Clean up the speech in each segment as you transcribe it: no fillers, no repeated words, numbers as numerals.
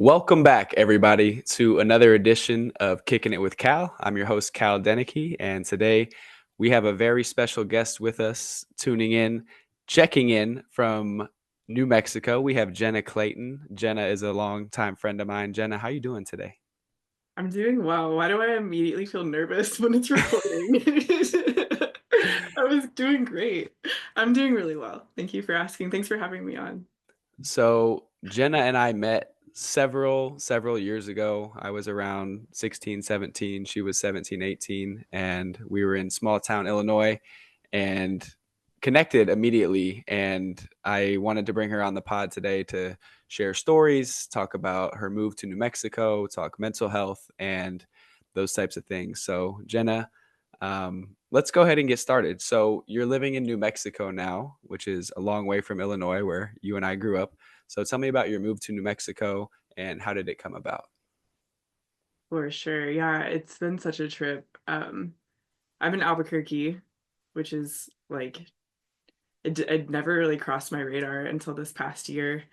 Welcome back, everybody, to another edition of Kicking It with Cal. I'm your host, Cal Denicky, and today we have a very special guest with us tuning in, checking in from New Mexico. We have Jenna Clayton. Jenna is a longtime friend of mine. Jenna, how you doing today? I'm doing well. Why do I immediately feel nervous when it's recording? I was doing great. I'm doing really well. Thank you for asking. Thanks for having me on. So, Jenna and I met several years ago. I was around 16, 17. She was 17, 18, and we were in small town Illinois and connected immediately. And I wanted to bring her on the pod today to share stories, talk about her move to New Mexico, talk mental health, and those types of things. So, Jenna, let's go ahead and get started. So, you're living in New Mexico now, which is a long way from Illinois, where you and I grew up. So, tell me about your move to New Mexico and how did it come about? For sure. Yeah, it's been such a trip. I'm in Albuquerque, which is like it never really crossed my radar until this past year.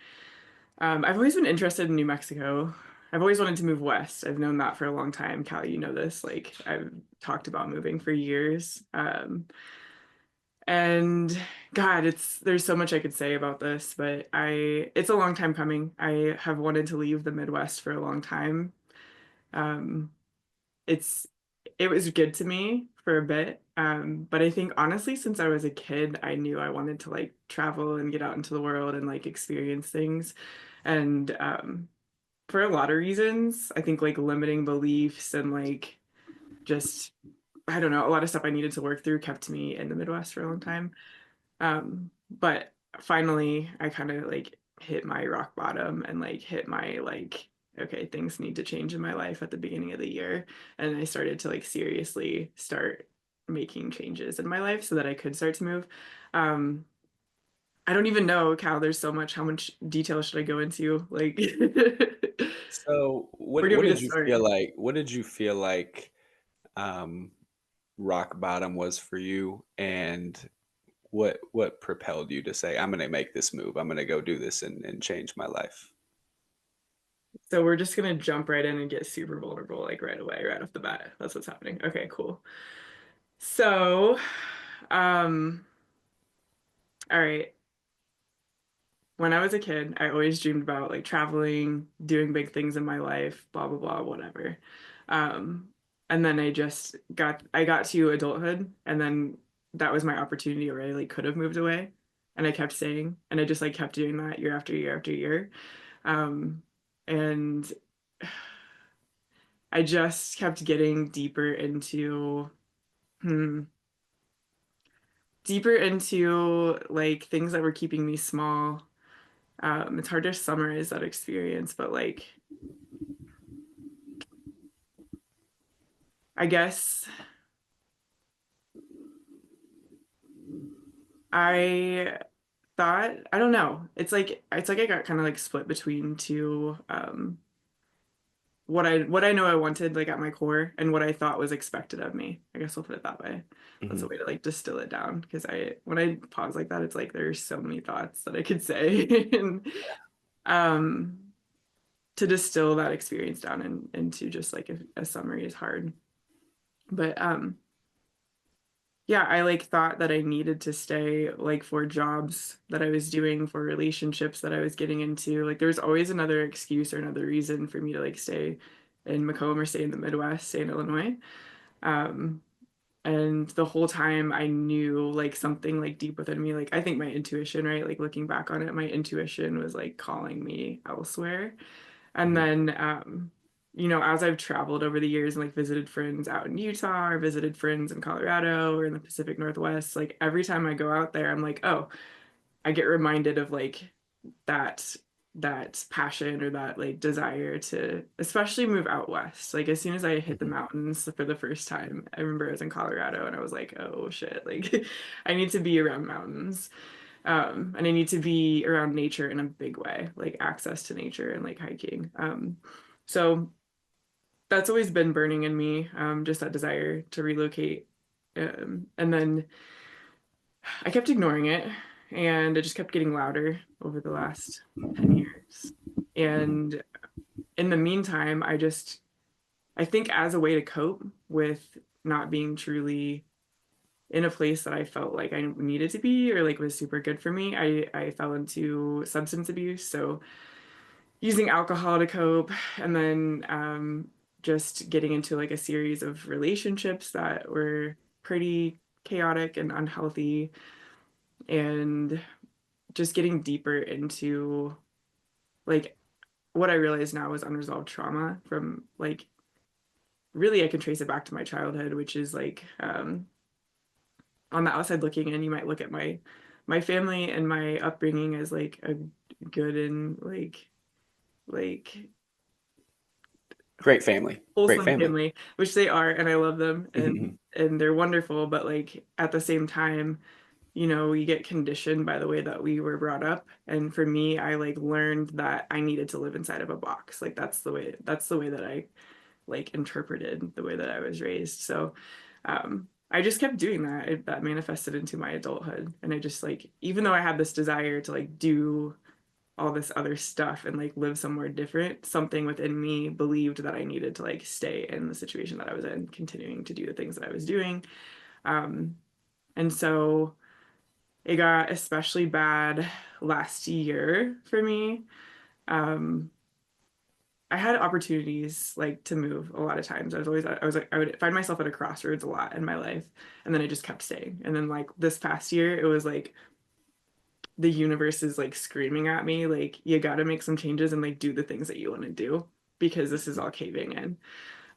I've always been interested in New Mexico. I've always wanted to move west. I've known that for a long time. Callie, you know this. Like I've talked about moving for years. And God, there's so much I could say about this, but it's a long time coming. I have wanted to leave the Midwest for a long time. Um, it's it was good to me for a bit. But I think honestly, since I was a kid, I knew I wanted to like travel and get out into the world and like experience things. And for a lot of reasons, I think like limiting beliefs and like just I don't know, a lot of stuff I needed to work through kept me in the Midwest for a long time. But finally I kind of like hit my rock bottom and like hit my like, okay, things need to change in my life at the beginning of the year. And I started to like seriously start making changes in my life so that I could start to move. Um, I don't even know, Cal, there's so much. How much detail should I go into? Like, So, where do you what want me to did you feel start? like? What did you feel like um, rock bottom was for you, and what propelled you to say, "I'm going to make this move. I'm going to go do this and change my life"? So we're just gonna jump right in and get super vulnerable, like right away, right off the bat. That's what's happening. Okay, cool. So, um, all right. When I was a kid, I always dreamed about like traveling, doing big things in my life, blah blah blah, whatever. Um, and then I got to adulthood, and then that was my opportunity where I like could have moved away, and I kept saying, and I just like kept doing that year after year after year. Um, and I just kept getting hmm, deeper into like things that were keeping me small. It's hard to summarize that experience, but like I guess I thought I don't know. It's like I got kind of like split between two what I know I wanted like at my core and what I thought was expected of me. I guess I'll put it that way. That's a Hmm. way to like distill it down because I when I pause like that, it's like there's so many thoughts that I could say and um to distill that experience down into just like a summary is hard. But yeah, I like thought that I needed to stay like for jobs that I was doing, for relationships that I was getting into. Like there's always another excuse or another reason for me to like stay in Macomb or stay in the Midwest, stay in Illinois. Um, and the whole time I knew like something like deep within me, like I think my intuition, right? Like looking back on it, my intuition was like calling me elsewhere. And Hmm. then, as I've traveled over the years and like visited friends out in Utah or visited friends in Colorado or in the Pacific Northwest, like every time I go out there, I'm like, oh, I get reminded of like that that passion or that like desire to especially move out west. Like as soon as I hit the Hmm. mountains for the first time, I remember I was in Colorado and I was like, oh shit, like I need to be around mountains. And I need to be around nature in a big way, like access to nature and like hiking. So that's always been burning in me, just that desire to relocate. And then I kept ignoring it, and it just kept getting louder over the last 10 years. Hmm. And in the meantime, I think as a way to cope with not being truly in a place that I felt like I needed to be or like was super good for me, I fell into substance abuse. So using alcohol to cope, and then just getting into like a series of relationships that were pretty chaotic and unhealthy, and just getting deeper into like what I realize now is unresolved trauma from like really I can trace it back to my childhood, which is like on the outside looking in, you might look at my family and my upbringing as like a good and like Great family. Great wholesome family. family, which they are, and I love them, Mhm. and they're wonderful. But like at the same time, we get conditioned by the way that we were brought up. And for me, I like learned that I needed to live inside of a box. Like that's the way that I like interpreted the way that I was raised. So I just kept doing that. That manifested into my adulthood. And I just like, even though I had this desire to like do all this other stuff and like live somewhere different, something within me believed that I needed to like stay in the situation that I was in, continuing to do the things that I was doing. Um, and so it got especially bad last year for me. Um, I had opportunities like to move a lot of times. I was like I would find myself at a crossroads a lot in my life, and then I just kept staying. And then like this past year, it was like the universe is like screaming at me like you got to make some changes and like do the things that you want to do because this is all caving in.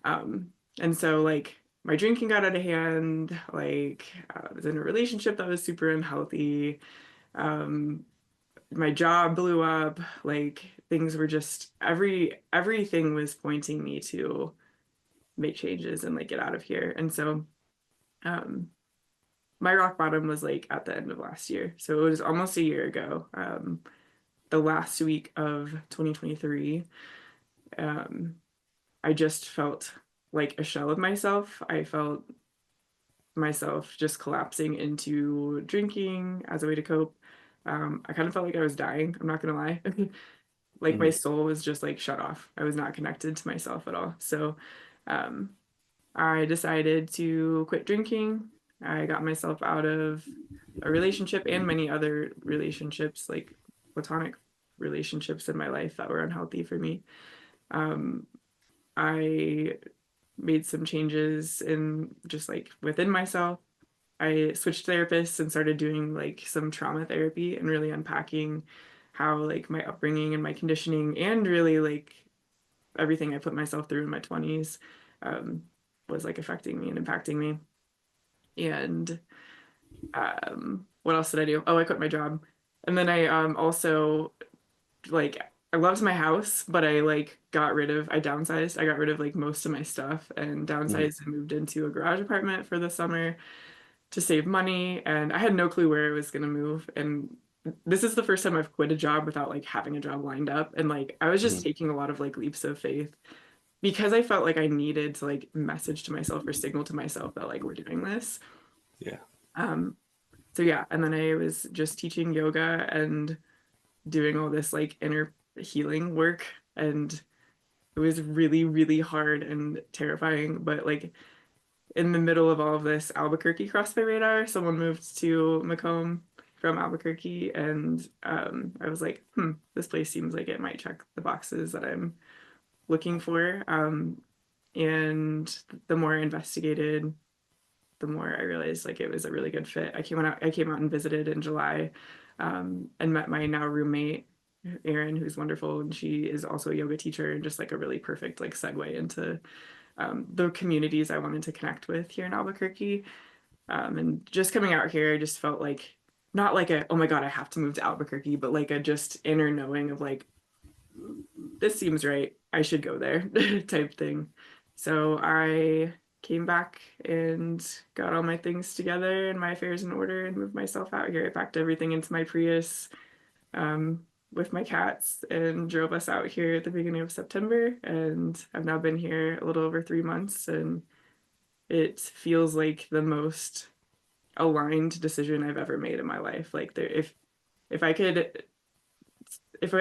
Um, and so like my drinking got out of hand. Like I was in a relationship that was super unhealthy. Um, my job blew up. Like things were just everything was pointing me to make changes and like get out of here. And so um my rock bottom was like at the end of last year. So it was almost a year ago. The last week of 2023. Um I just felt like a shell of myself. I felt myself just collapsing into drinking as a way to cope. I kind of felt like I was dying. I'm not gonna lie. Like my Mhm. soul was just like shut off. I was not connected to myself at all. So um, I decided to quit drinking. I got myself out of a relationship and many other relationships, like platonic relationships in my life that were unhealthy for me. Um, I made some changes in just like within myself. I switched therapists and started doing like some trauma therapy and really unpacking how like my upbringing and my conditioning and really like everything I put myself through in my 20s um, was like affecting me and impacting me. And what else did I do? Oh, I quit my job. And then I also like I loved my house, but I downsized. I got rid of like most of my stuff and Mhm. downsized and moved into a garage apartment for the summer to save money. And I had no clue where I was gonna move. And this is the first time I've quit a job without like having a job lined up. And like I was just Mhm. taking a lot of like leaps of faith because I felt like I needed to like message to myself or signal to myself that like we're doing this. Yeah. Um, so yeah, and then I was just teaching yoga and doing all this like inner healing work, and it was really, really hard and terrifying. But like in the middle of all of this, Albuquerque crossed my radar. Someone moved to Macomb from Albuquerque, and I was like, this place seems like it might check the boxes that I'm looking for. And the more I investigated, the more I realized like it was a really good fit. I came out and visited in July, and met my now roommate, Erin, who's wonderful, and she is also a yoga teacher and just like a really perfect like segue into the communities I wanted to connect with here in Albuquerque. And just coming out here, I just felt like not like a oh my God, I have to move to Albuquerque, but like a just inner knowing of like this seems right. I should go there type thing. So I came back and got all my things together and my affairs in order and moved myself out here. I packed everything into my Prius with my cats and drove us out here at the beginning of September. And I've now been here a little over 3 months, and it feels like the most aligned decision I've ever made in my life. Like if I could if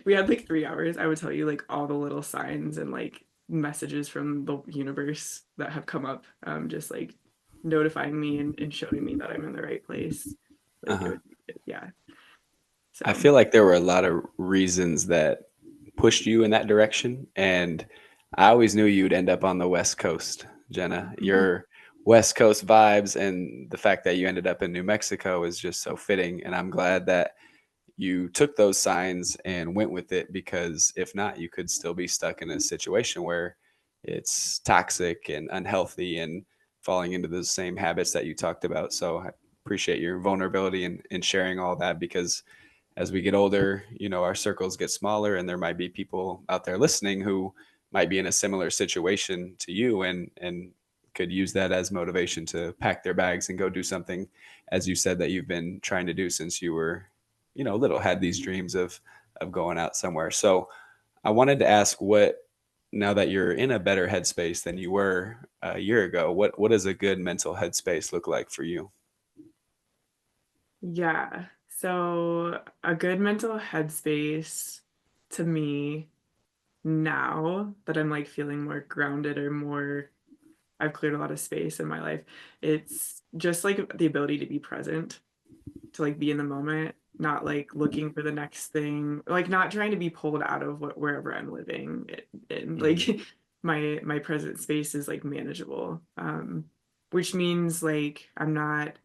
we had like 3 hours, I would tell you like all the little signs and like messages from the universe that have come up, just like notifying me and showing me that I'm in the right place. Like it Uh-huh. would, yeah. I So, feel like there were a lot of reasons that pushed you in that direction, and I always knew you'd end up on the West Coast, Jenna. Your West Coast vibes and the fact that you ended up in New Mexico is just so fitting, and I'm glad that you took those signs and went with it, because if not, you could still be stuck in a situation where it's toxic and unhealthy and falling into those same habits that you talked about. So I appreciate your vulnerability and sharing all that, because as we get older, our circles get smaller, and there might be people out there listening who might be in a similar situation to you, and could use that as motivation to pack their bags and go do something, as you said, that you've been trying to do since you were, little, had these dreams of going out somewhere. So I wanted to ask, what, now that you're in a better headspace than you were a year ago, what does a good mental headspace look like for you? yeah. So a good mental headspace to me now that I'm like feeling more grounded or more, I've cleared a lot of space in my life. It's just like the ability to be present, to like be in the moment, not like looking for the next thing, like not trying to be pulled out of wherever I'm living. And like Hmm. my present space is like manageable. Which means like I'm not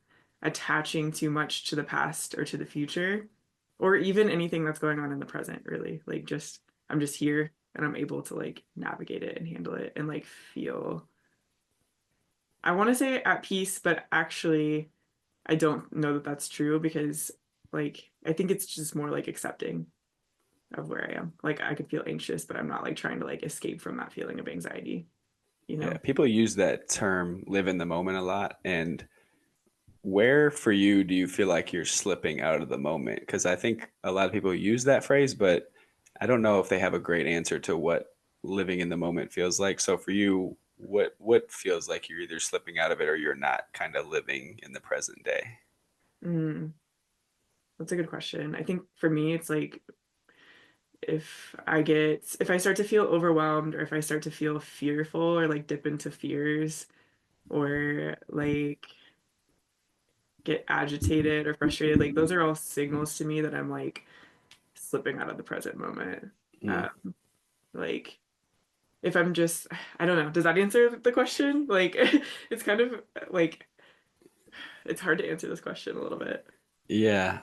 attaching too much to the past or to the future or even anything that's going on in the present, really. Like just I'm just here and I'm able to like navigate it and handle it and like feel, I want to say at peace, but actually I don't know that that's true because like I think it's just more like accepting of where I am. Like I could feel anxious, but I'm not like trying to like escape from that feeling of anxiety, you Yeah, know? people use that term "live in the moment" a lot, and where for you do you feel like you're slipping out of the moment? Because I think a lot of people use that phrase, but I don't know if they have a great answer to what living in the moment feels like. So for you, what feels like you're either slipping out of it or you're not kind of living in the present day? Mm, that's a good question. I think for me, it's like if I start to feel overwhelmed or if I start to feel fearful or like dip into fears or like get agitated or frustrated, like those are all signals to me that I'm like slipping out of the present moment. Mm. Uh, like if I'm just, I don't know, does that answer the question? Like it's kind of like it's hard to answer this question a little bit. Yeah,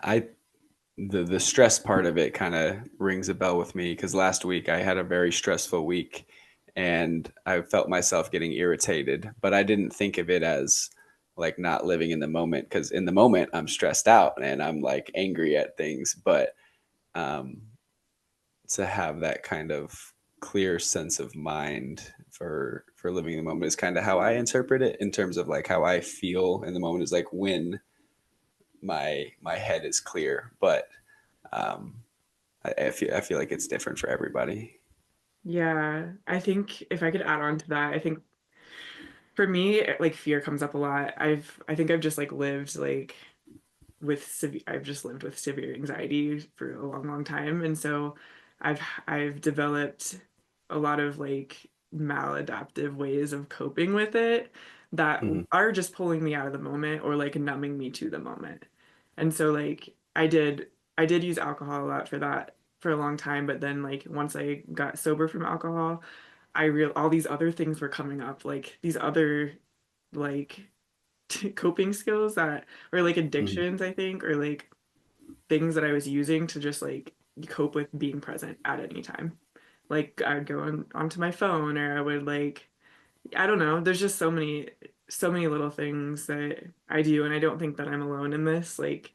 the stress part of it kind of rings a bell with me, because last week I had a very stressful week, and I felt myself getting irritated, but I didn't think of it as like not living in the moment, because in the moment I'm stressed out and I'm like angry at things, but um, to have that kind of clear sense of mind for living in the moment is kind of how I interpret it, in terms of like how I feel in the moment is like when my head is clear, but um, I feel like it's different for everybody. Yeah, I think if I could add on to that, I think for me, like fear comes up a lot. I think I've just like lived like I've just lived with severe anxiety for a long, long time. And so I've developed a lot of like maladaptive ways of coping with it that Hmm. are just pulling me out of the moment or like numbing me to the moment. And so like I did use alcohol a lot for that for a long time, but then like once I got sober from alcohol, I real all these other things were coming up, like these other like coping skills that or like Hmm. addictions, I think, or like things that I was using to just like cope with being present at any time. Like I'd go onto my phone or I would like I don't know, there's just so many little things that I do and I don't think that I'm alone in this. Like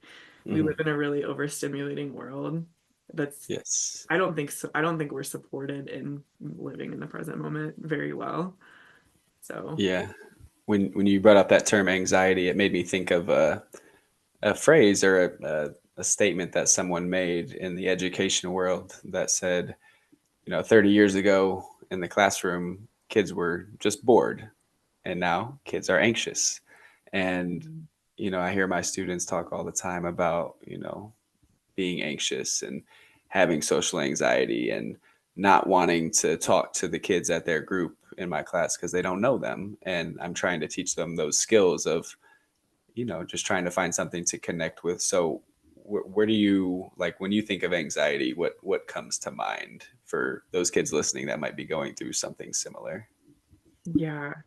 we live Hmm. in a really overstimulating world that's Yes. I don't think so, I don't think we're supported in living in the present moment very well. So, Yeah. When you brought up that term anxiety, it made me think of a phrase or a statement that someone made in the education world that said, 30 years ago in the classroom, kids were just bored, and now kids are anxious. And, I hear my students talk all the time about, being anxious, and having social anxiety and not wanting to talk to the kids at their group in my class because they don't know them. And I'm trying to teach them those skills of, just trying to find something to connect with. So where do you, like, when you think of anxiety, what comes to mind for those kids listening that might be going through something similar? Yeah.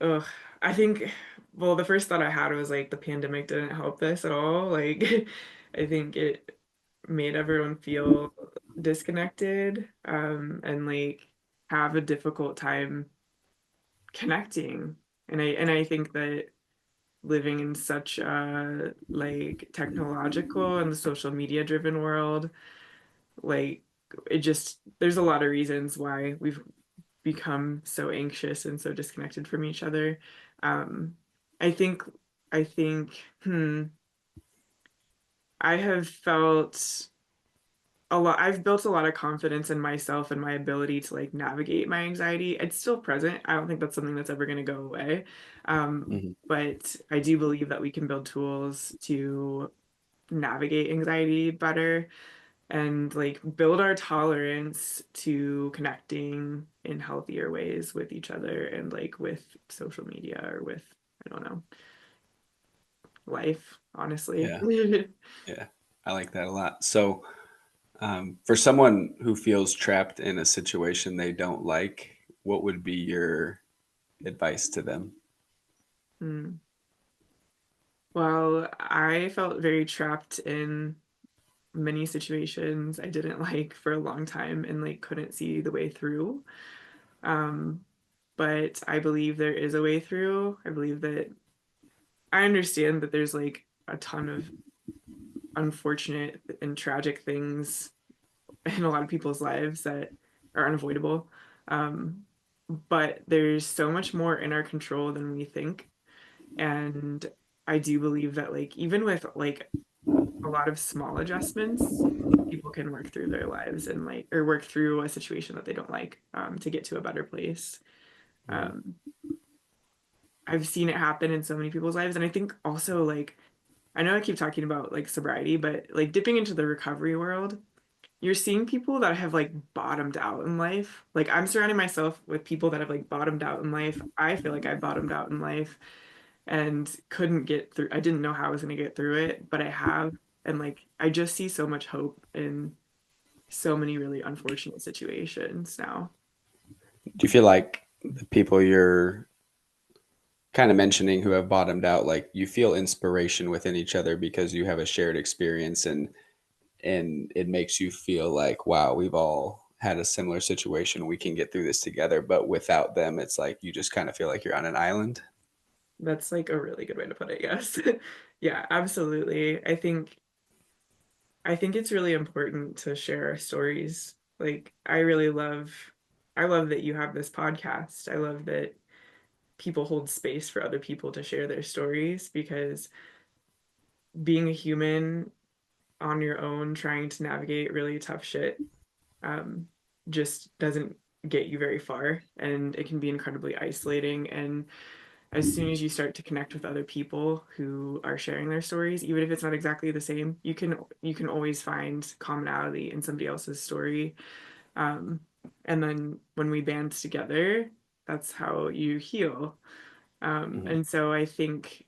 Ugh. I think, well, the first thought I had was like the pandemic didn't help this at all. Like, I think it made everyone feel disconnected, and like have a difficult time connecting. And I think that living in such a like technological and the social media driven world, like it just there's a lot of reasons why we've become so anxious and so disconnected from each other. Um, I think I think I have felt a lot. I've built a lot of confidence in myself and my ability to like navigate my anxiety. It's still present. I don't think that's something that's ever going to go away. Hmm. But I do believe that we can build tools to navigate anxiety better and like build our tolerance to connecting in healthier ways with each other and like with social media or with, I don't know, life, honestly. Yeah, yeah, I like that a lot. So, for someone who feels trapped in a situation they don't like, what would be your advice to them? Hmm. Well, I felt very trapped in many situations I didn't like for a long time and like couldn't see the way through. Um, but I believe there is a way through. I believe that I understand that there's like a ton of unfortunate and tragic things in a lot of people's lives that are unavoidable. Um, but there's so much more in our control than we think. And I do believe that like even with like a lot of small adjustments, people can work through their lives and like or work through a situation that they don't like to get to a better place. Mhm. Um, I've seen it happen in so many people's lives. And I think also like I know I keep talking about like sobriety, but like dipping into the recovery world, you're seeing people that have like bottomed out in life. Like I'm surrounding myself with people that have like bottomed out in life. I feel like I bottomed out in life and couldn't get through. I didn't know how I was going to get through it, but I have. And like I just see so much hope in so many really unfortunate situations now. Do you feel like the people you're kind of mentioning who have bottomed out, like you feel inspiration within each other because you have a shared experience and it makes you feel like, wow, we've all had a similar situation. We can get through this together. But without them, it's like you just kind of feel like you're on an island. That's like a really good way to put it, yes. Yeah, absolutely. I think it's really important to share our stories. Like I love that you have this podcast. I love that people hold space for other people to share their stories because being a human on your own trying to navigate really tough shit um, just doesn't get you very far and it can be incredibly isolating. And as soon as you start to connect with other people who are sharing their stories, even if it's not exactly the same, you can always find commonality in somebody else's story. um, and then when we band together, that's how you heal. Mhm. And so I think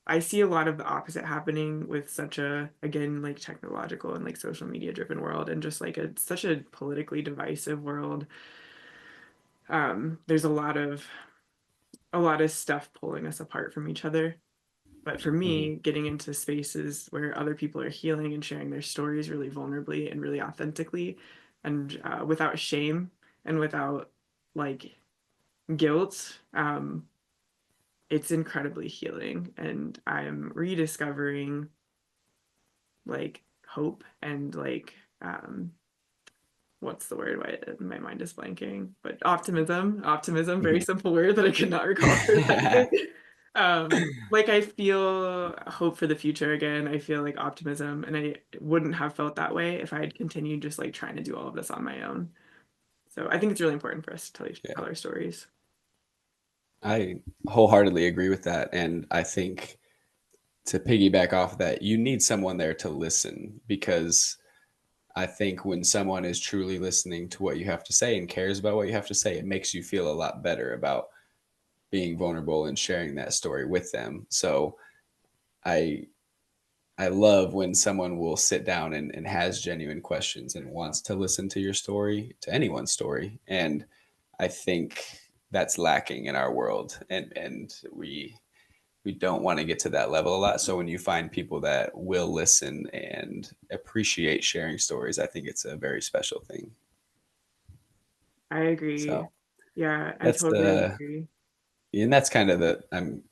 I see a lot of the opposite happening with such a, again, like technological and like social media driven world and just like such a politically divisive world. There's a lot of stuff pulling us apart from each other. But for Mhm. me, getting into spaces where other people are healing and sharing their stories really vulnerably and really authentically and without shame and without like guilt, it's incredibly healing. And I'm rediscovering like hope and like what's the word? Why my mind is blanking, but optimism, very Mhm. simple word that I could not recall for a second. Like I feel hope for the future again. I feel like optimism, and I wouldn't have felt that way if I had continued just like trying to do all of this on my own. So I think it's really important for us to tell Yeah, our stories. I wholeheartedly agree with that. And I think to piggyback off of that, you need someone there to listen because I think when someone is truly listening to what you have to say and cares about what you have to say, it makes you feel a lot better about being vulnerable and sharing that story with them. So I I love when someone will sit down and has genuine questions and wants to listen to your story, to anyone's story. And I think that's lacking in our world. And we don't want to get to that level a lot. So when you find people that will listen and appreciate sharing stories, I think it's a very special thing. I agree. So Yeah, I that's totally the agree. and that's kind of the I'm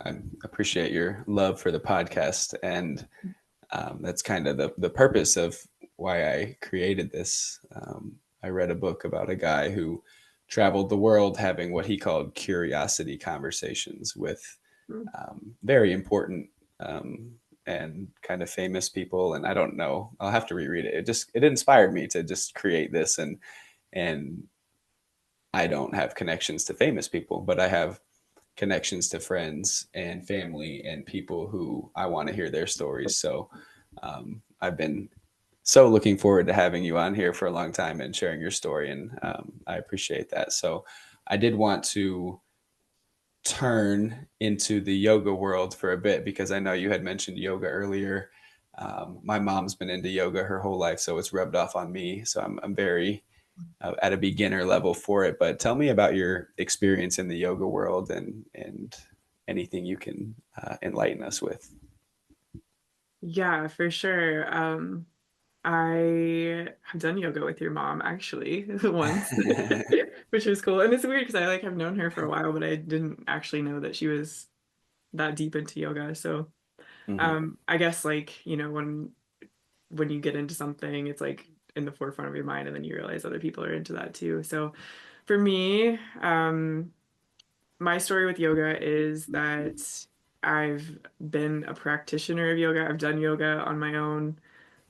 appreciate your love for the podcast, and that's kind of the purpose of why I created this. I read a book about a guy who traveled the world having what he called curiosity conversations with Mm. very important um, and kind of famous people. And I don't know, I'll have to reread it. It inspired me to just create this, and I don't have connections to famous people, but I have connections to friends and family and people who I want to hear their stories. So I've been so looking forward to having you on here for a long time and sharing your story, and I appreciate that. So I did want to turn into the yoga world for a bit because I know you had mentioned yoga earlier. My mom's been into yoga her whole life, so it's rubbed off on me. So I'm very at a beginner level for it. But tell me about your experience in the yoga world and anything you can enlighten us with. Yeah, for sure. I have done yoga with your mom actually once, which was cool. And it's weird because I like have known her for a while, but I didn't actually know that she was that deep into yoga. So, Hmm. I guess like, when you get into something, it's like in the forefront of your mind, and then you realize other people are into that too. So, for me, my story with yoga is that I've been a practitioner of yoga. I've done yoga on my own,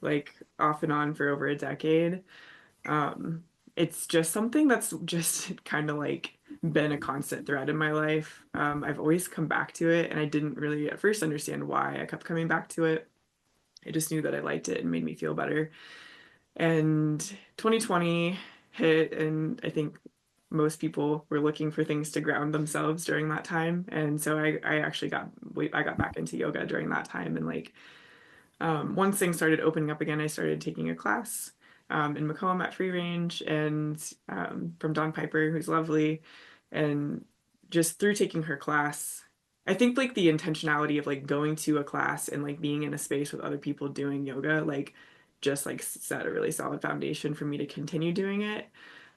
like off and on for over a decade. Um, it's just something that's just kind of like been a constant thread in my life. I've always come back to it, and I didn't really at first understand why I kept coming back to it. I just knew that I liked it and made me feel better. And 2020 hit, and I think most people were looking for things to ground themselves during that time. And so I actually I got back into yoga during that time. And like once things started opening up again, I started taking a class in Macomb at Free Range, and from Dawn Piper, who's lovely. And just through taking her class, I think like the intentionality of like going to a class and like being in a space with other people doing yoga, like just like set a really solid foundation for me to continue doing it.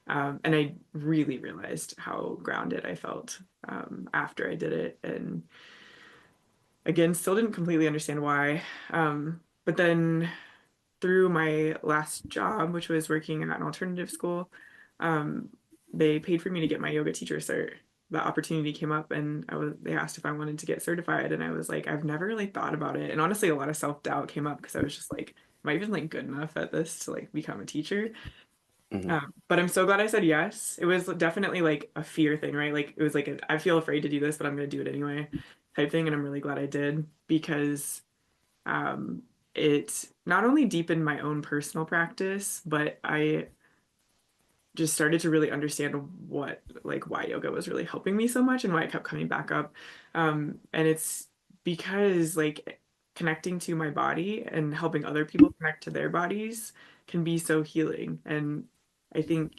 And I really realized how grounded I felt after I did it. And again, still didn't completely understand why. But then through my last job, which was working at an alternative school, um, they paid for me to get my yoga teacher cert. The opportunity came up, and they asked if I wanted to get certified, and I was like, I've never really thought about it. And honestly, a lot of self-doubt came up because I was just like, am I even like good enough at this to like become a teacher? Hmm. But I'm so glad I said yes. It was definitely like a fear thing, right? Like it was like I feel afraid to do this, but I'm going to do it anyway type thing. And I'm really glad I did because um, it not only deepened my own personal practice, but I just started to really understand why yoga was really helping me so much and why I kept coming back up. And it's because like connecting to my body and helping other people connect to their bodies can be so healing. And I think,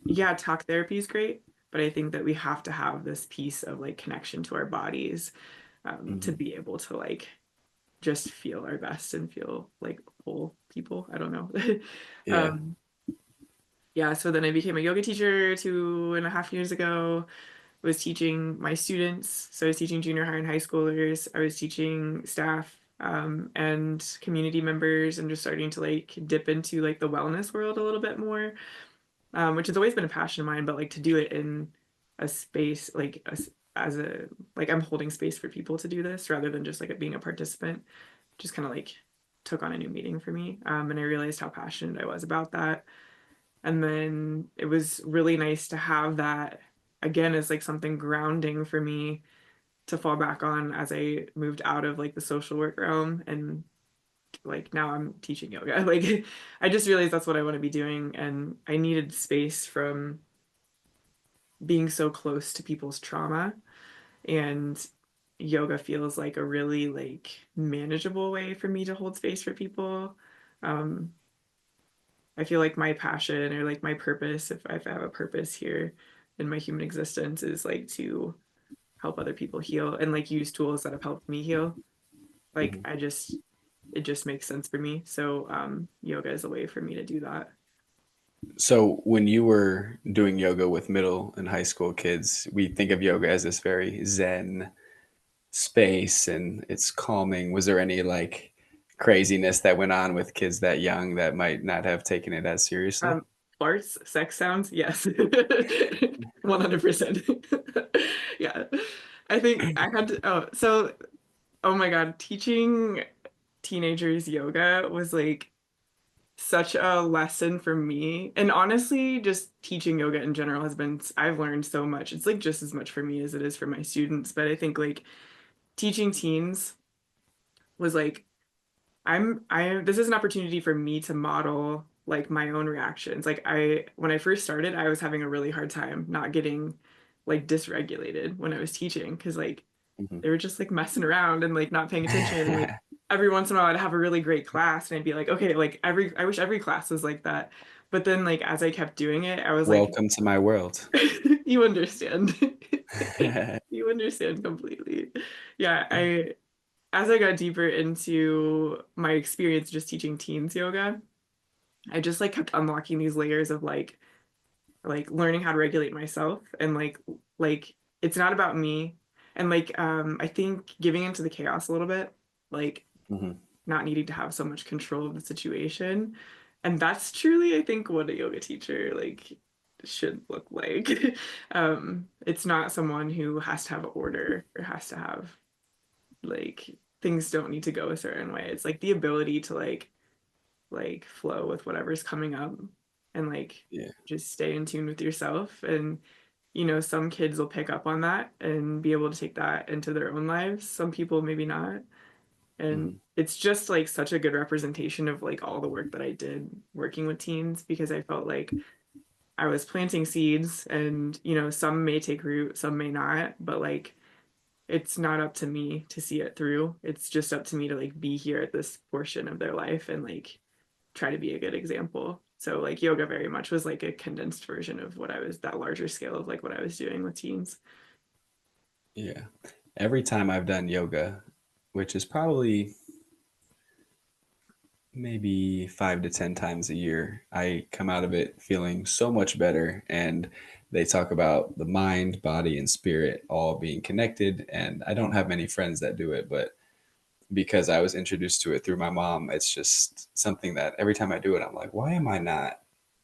yeah, talk therapy is great, but I think that we have to have this piece of like connection to our bodies to Hmm. be able to like just feel our best and feel like whole people. I don't know. Yeah. um, yeah, so then I became a yoga teacher 2.5 years ago. Was teaching my students. So I was teaching junior high and high schoolers. I was teaching staff and community members, and just starting to like dip into like the wellness world a little bit more, which has always been a passion of mine, but like to do it in a space like as a like I'm holding space for people to do this rather than just like being a participant, just kind of like took on a new meaning for me. And I realized how passionate I was about that. And then it was really nice to have that again as like something grounding for me to fall back on as I moved out of like the social work realm and like now I'm teaching yoga. Like I just realized that's what I want to be doing, and I needed space from being so close to people's trauma, and yoga feels like a really like manageable way for me to hold space for people. Um, I feel like my passion or like my purpose, if I have a purpose here in my human existence, is like to help other people heal and like use tools that have helped me heal. Like Mhm. it just makes sense for me. So yoga is a way for me to do that. So when you were doing yoga with middle and high school kids, we think of yoga as this very zen space and it's calming. Was there any like craziness that went on with kids that young that might not have taken it as seriously? Um, Farts, sex sounds, yes. 100%. Yeah. I think I had to, oh my God, teaching teenagers yoga was like such a lesson for me. And honestly, just teaching yoga in general I've learned so much. It's like just as much for me as it is for my students. But I think like teaching teens was like, this is an opportunity for me to model like my own reactions. Like when I first started, I was having a really hard time not getting like dysregulated when I was teaching because like Mhm. they were just like messing around and like not paying attention. And like every once in a while I'd have a really great class and I'd be like, okay, like I wish every class was like that. But then like as I kept doing it, I was like, Welcome to my world. you understand. You understand completely. Yeah, I as I got deeper into my experience just teaching teens yoga, I just like kept unlocking these layers of like learning how to regulate myself and like it's not about me and like I think giving into the chaos a little bit, like Mhm. not needing to have so much control of the situation. And that's truly I think what a yoga teacher like should look like. It's not someone who has to have order or has to have like things don't need to go a certain way. It's like the ability to like flow with whatever's coming up and like Yeah. just stay in tune with yourself. And you know, some kids will pick up on that and be able to take that into their own lives. Some people maybe not. And Mhm. it's just like such a good representation of like all the work that I did working with teens because I felt like I was planting seeds and you know, some may take root, some may not, but like it's not up to me to see it through. It's just up to me to like be here at this portion of their life and like try to be a good example. So like yoga very much was like a condensed version of what I was that larger scale of like what I was doing with teens. Yeah. Every time I've done yoga, which is probably maybe 5 to 10 times a year, I come out of it feeling so much better. And they talk about the mind, body, and spirit all being connected. And I don't have many friends that do it, but because I was introduced to it through my mom, it's just something that every time I do it, I'm like, why am I not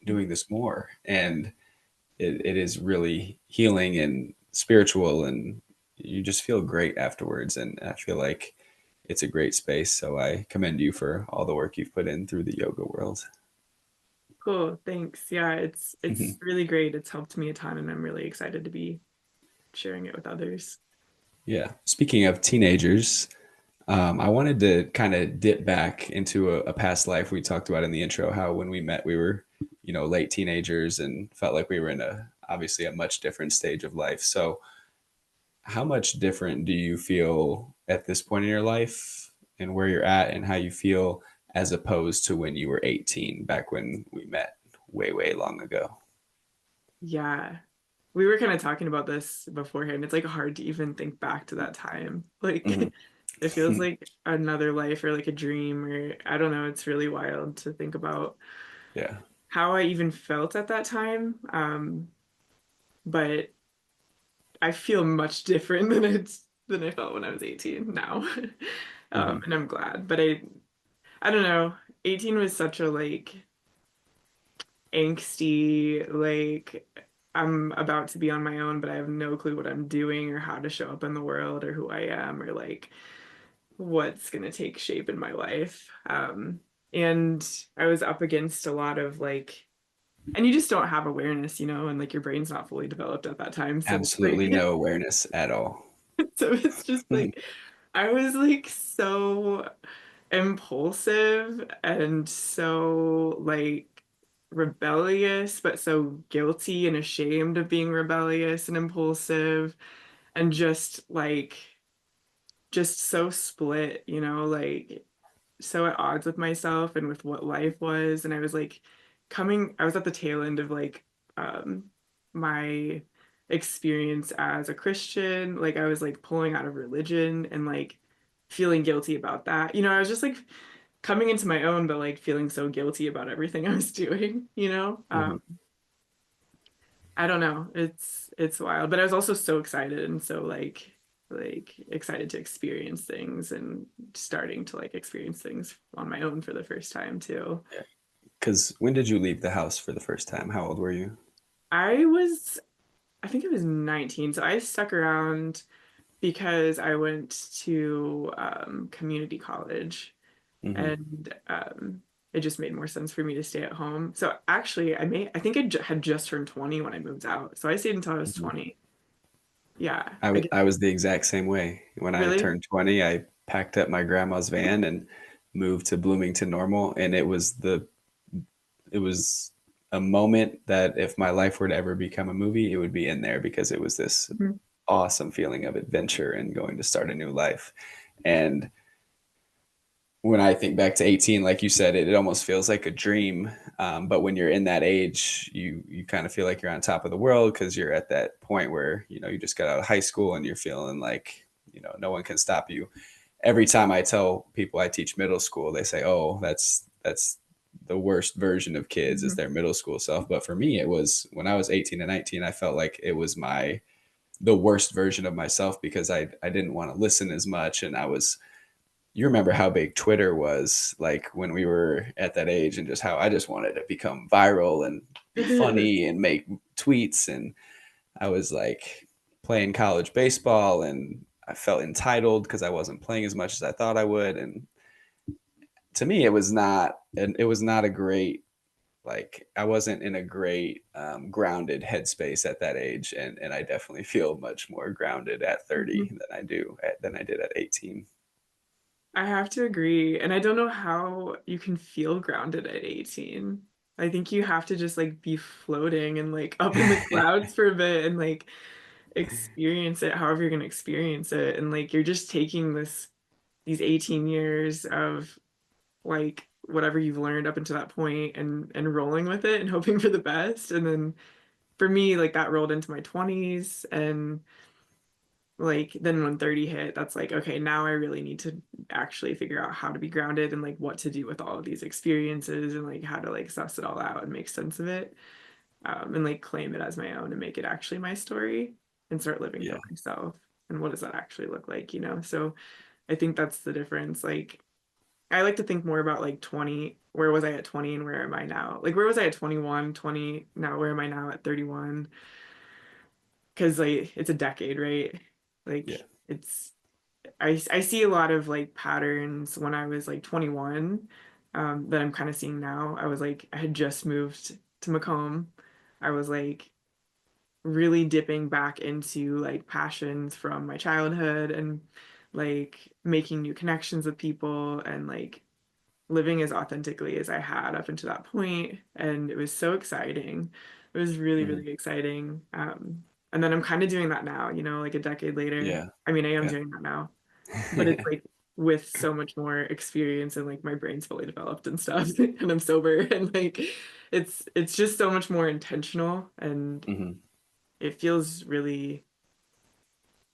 doing this more? And it is really healing and spiritual, and you just feel great afterwards. And I feel like it's a great space. So I commend you for all the work you've put in through the yoga world. Cool, thanks. Yeah, it's really great. It's helped me a ton and I'm really excited to be sharing it with others. Yeah. Speaking of teenagers, I wanted to kind of dip back into a past life. We talked about in the intro how when we met, we were, late teenagers and felt like we were in obviously a much different stage of life. So, how much different do you feel at this point in your life and where you're at and how you feel as opposed to when you were 18, back when we met way, way long ago? Yeah. We were kind of talking about this beforehand. It's like hard to even think back to that time. Hmm. Like it feels like another life or like a dream or I don't know. It's really wild to think about Yeah. how I even felt at that time. But I feel much different than I felt when I was 18 now. Hmm. And I'm glad. But I don't know. 18 was such a like angsty, like I'm about to be on my own, but I have no clue what I'm doing or how to show up in the world or who I am or like what's gonna take shape in my life. And I was up against a lot of like and you just don't have awareness, you know, and like your brain's not fully developed at that time. So it's Absolutely like no awareness at all. so it's just like I was like so impulsive and so like rebellious, but so guilty and ashamed of being rebellious and impulsive, and just so split, like so at odds with myself and with what life was. And I was like I was at the tail end of like my experience as a Christian. Like I was like pulling out of religion and like feeling guilty about that. I was just like coming into my own, but like feeling so guilty about everything I was doing. Mhm. I don't know. It's wild, but I was also so excited and so like excited to experience things and starting to like experience things on my own for the first time too. Yeah. Because when did you leave the house for the first time? How old were you? I was I think I was 19, so I stuck around because I went to community college, Hmm. and it just made more sense for me to stay at home. So actually, I think had just turned 20 when I moved out. So I stayed until I was Hmm. 20. Yeah, I I was guess. I was the exact same way. When I Really? turned 20, I packed up my grandma's van and moved to Bloomington Normal, and it was a moment that if my life were to ever become a movie, it would be in there because it was this Mhm. awesome feeling of adventure and going to start a new life. And when I think back to 18, like you said, it almost feels like a dream. But when you're in that age, you kind of feel like you're on top of the world because you're at that point where, you just got out of high school and you're feeling like, no one can stop you. Every time I tell people I teach middle school, they say, "Oh, that's the worst version of kids is Mhm. their middle school self." But for me, it was when I was 18 and 19, I felt like it was the worst version of myself because I didn't want to listen as much, and you remember how big Twitter was like when we were at that age, and just how I just wanted to become viral and be funny and make tweets. And I was like playing college baseball and I felt entitled because I wasn't playing as much as I thought I would. And to me, it was not a great, like, I wasn't in a great grounded headspace at that age. And I definitely feel much more grounded at 30 Mhm. than I did at 18. I have to agree. And I don't know how you can feel grounded at 18. I think you have to just like be floating and like up in the clouds for a bit and like experience it however you're going to experience it. And like you're just taking these 18 years of like whatever you've learned up until that point and rolling with it and hoping for the best. And then for me, like that rolled into my 20s, and like then when 30 hit, that's like, okay, now I really need to actually figure out how to be grounded and like what to do with all of these experiences and like how to like suss it all out and make sense of it, and like claim it as my own and make it actually my story and start living for Yeah. myself. And what does that actually look like? So I think that's the difference. Like I like to think more about like 20, where was I at 20 and where am I now? Like where was I at 21, 20, now where am I now at 31? Because like it's a decade, right? Like Yeah. it's I see a lot of like patterns when I was like 21, that I'm kind of seeing now. I was like I had just moved to Macomb. I was like really dipping back into like passions from my childhood and like making new connections with people and like living as authentically as I had up until that point, and it was so exciting. It was really, Hmm. really exciting. And then I'm kind of doing that now, like a decade later. Yeah. I mean, I am Yeah. doing that now, but it's like with so much more experience and like my brain's fully developed and stuff, and I'm sober and like it's just so much more intentional, and Hmm. it feels really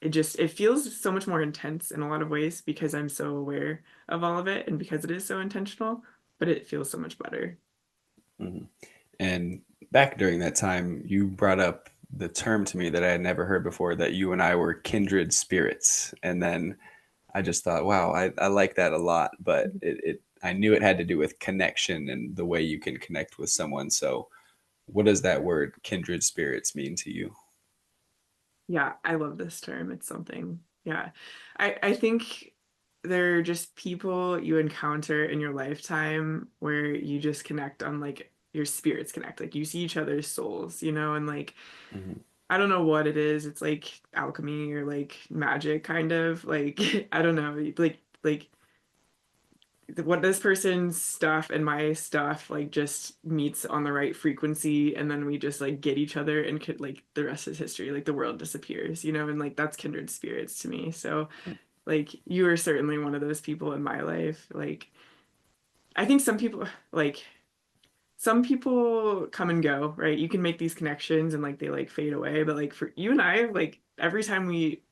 it feels so much more intense in a lot of ways because I'm so aware of all of it and because it is so intentional, but it feels so much better. Hmm. And back during that time, you brought up the term to me that I had never heard before, that you and I were kindred spirits. And then I just thought, wow, I like that a lot. But I knew it had to do with connection and the way you can connect with someone. So, what does that word kindred spirits mean to you? Yeah, I love this term. It's something. Yeah. I think they're just people you encounter in your lifetime where you just connect on like your spirits connect. Like you see each other's souls, and like Hmm. I don't know what it is. It's like alchemy or like magic kind of. Like I don't know. Like what this person's stuff and my stuff like just meets on the right frequency, and then we just like get each other, and could like the rest is history. Like the world disappears, and like that's kindred spirits to me. So like you are certainly one of those people in my life. Like I think some people come and go, right? You can make these connections and like they like fade away, but like for you and I, like every time we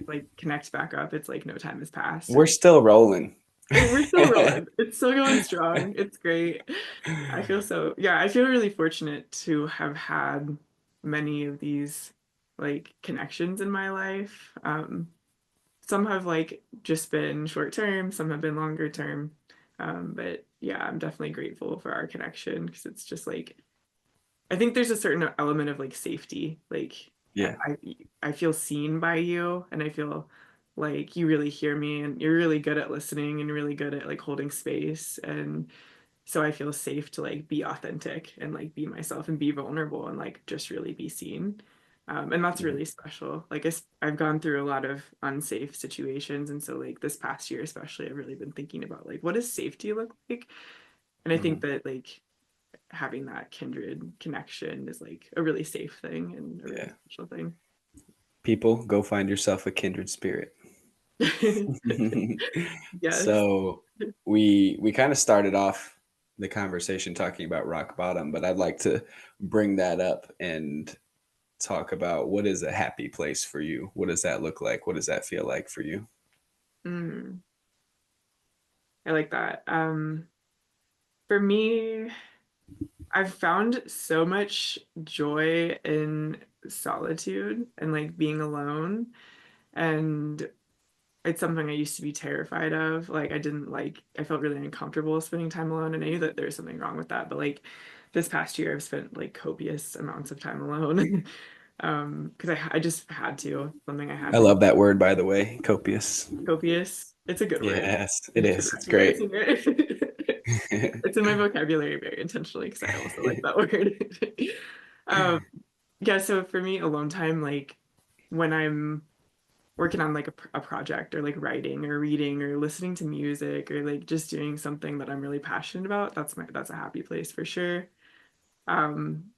like connect back up, it's like no time has passed, We're and still rolling. we're still rolling. It's still going strong. It's great. Yeah, I feel really fortunate to have had many of these like connections in my life. Some have like just been short term, some have been longer term. But yeah, I'm definitely grateful for our connection because it's just like I think there's a certain element of like safety. Like Yeah. I I feel seen by you, and I feel like you really hear me, and you're really good at listening and really good at like holding space, and so I feel safe to like be authentic and like be myself and be vulnerable and like just really be seen. And that's Mhm. really special. Like I've gone through a lot of unsafe situations, and so like this past year especially, I've really been thinking about like what does safety look like? And I think Mhm. that like having that kindred connection is like a really safe thing and a really Yeah. special thing. People, go find yourself a kindred spirit. Yes. So we kind of started off the conversation talking about rock bottom, but I'd like to bring that up and talk about what is a happy place for you? What does that look like? What does that feel like for you? Mm, I like that. For me, I've found so much joy in solitude and like being alone. And it's something I used to be terrified of. Like I felt really uncomfortable spending time alone, and I knew that there was something wrong with that. But like this past year I've spent like copious amounts of time alone. Because I just had to, something I had I to do. love that word, by the way, copious. Copious. It's a good word. Yes, it You should is. It's recognize great. it. It's in my vocabulary very intentionally because I also like that word. Um, yeah, so for me, alone time, like when I'm working on like a project or like writing or reading or listening to music or like just doing something that I'm really passionate about, that's a happy place for sure. Um,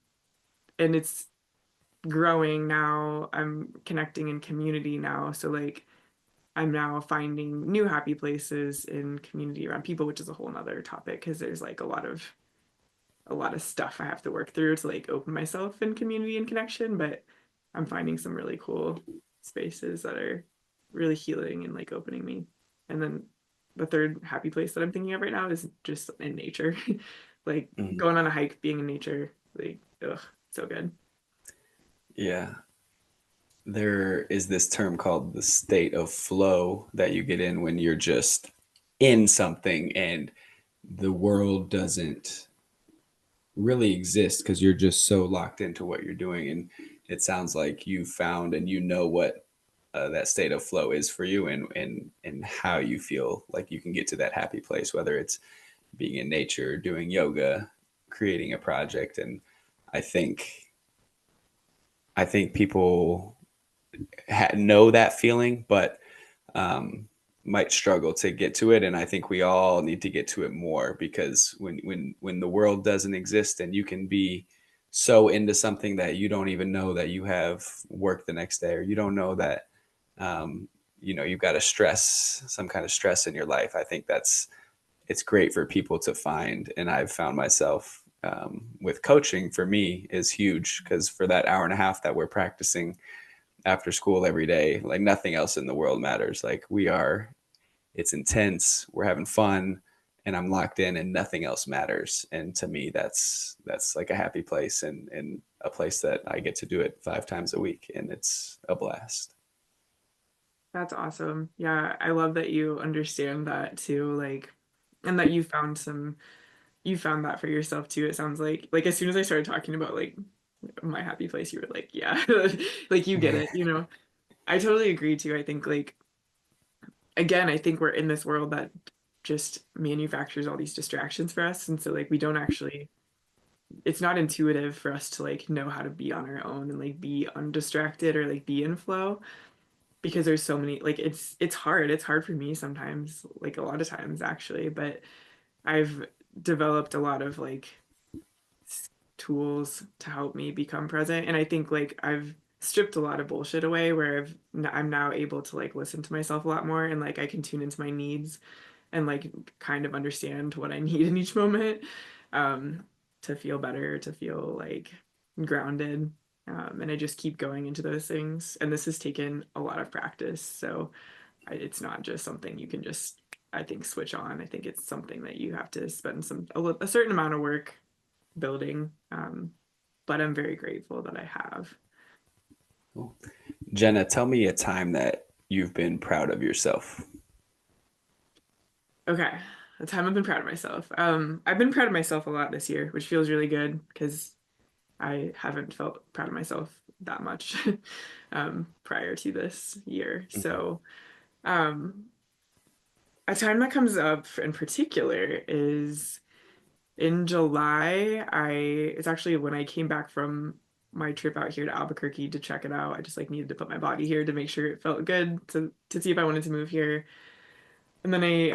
and it's growing now. I'm connecting in community now, so like I'm now finding new happy places in community around people, which is a whole nother topic because there's like a lot of stuff I have to work through to like open myself in community and connection, but I'm finding some really cool spaces that are really healing and like opening me. And then the third happy place that I'm thinking of right now is just in nature. Like Mhm. going on a hike, being in nature, like ugh, so good. Yeah. There is this term called the state of flow that you get in when you're just in something and the world doesn't really exist because you're just so locked into what you're doing. And it sounds like you found and you know what that state of flow is for you, and how you feel like you can get to that happy place, whether it's being in nature, doing yoga, creating a project. And I think I think people know that feeling, but um, might struggle to get to it. And I think we all need to get to it more because when the world doesn't exist and you can be so into something that you don't even know that you have work the next day, or you don't know that um, you've got a stress, some kind of stress in your life. I think it's great for people to find, and I've found myself with coaching for me is huge because for that hour and a half that we're practicing after school every day, like nothing else in the world matters. Like it's intense, we're having fun, and I'm locked in and nothing else matters. And to me, that's like a happy place, and a place that I get to do it 5 times a week, and it's a blast. That's awesome. Yeah, I love that you understand that too, like, and that you found that for yourself too. It sounds like as soon as I started talking about like my happy place, you were like, yeah, like you get it. I totally agree too. I think like again, I think we're in this world that just manufactures all these distractions for us. And so like we don't actually it's not intuitive for us to like know how to be on our own and like be undistracted or like be in flow. because there's so many, like it's hard for me sometimes, like a lot of times actually, but I've developed a lot of like tools to help me become present. And I think like I've stripped a lot of bullshit away where I'm now able to like listen to myself a lot more, and like I can tune into my needs and like kind of understand what I need in each moment, um, to feel better, to feel like grounded. And I just keep going into those things. And this has taken a lot of practice. So it's not just something you can just, I think, switch on. I think it's something that you have to spend a certain amount of work building. But I'm very grateful that I have. Cool. Jenna, tell me a time that you've been proud of yourself. Okay, the time I've been proud of myself. I've been proud of myself a lot this year, which feels really good because I haven't felt proud of myself that much prior to this year. Mhm. So, um, a time that comes up in particular is in July. It's actually when I came back from my trip out here to Albuquerque to check it out. I just like needed to put my body here to make sure it felt good to see if I wanted to move here. And then I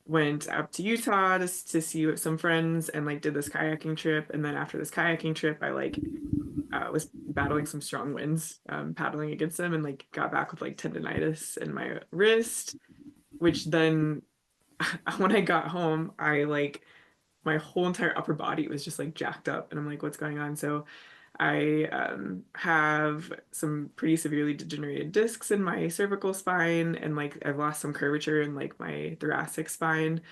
went up to Utah to see some friends and like did this kayaking trip. And then after this kayaking trip, I like was battling some strong winds, paddling against them, and like got back with like tendonitis in my wrist, which then when I got home, I like my whole entire upper body was just like jacked up, and I'm like, what's going on? So I have some pretty severely degenerated discs in my cervical spine, and like I've lost some curvature in like my thoracic spine,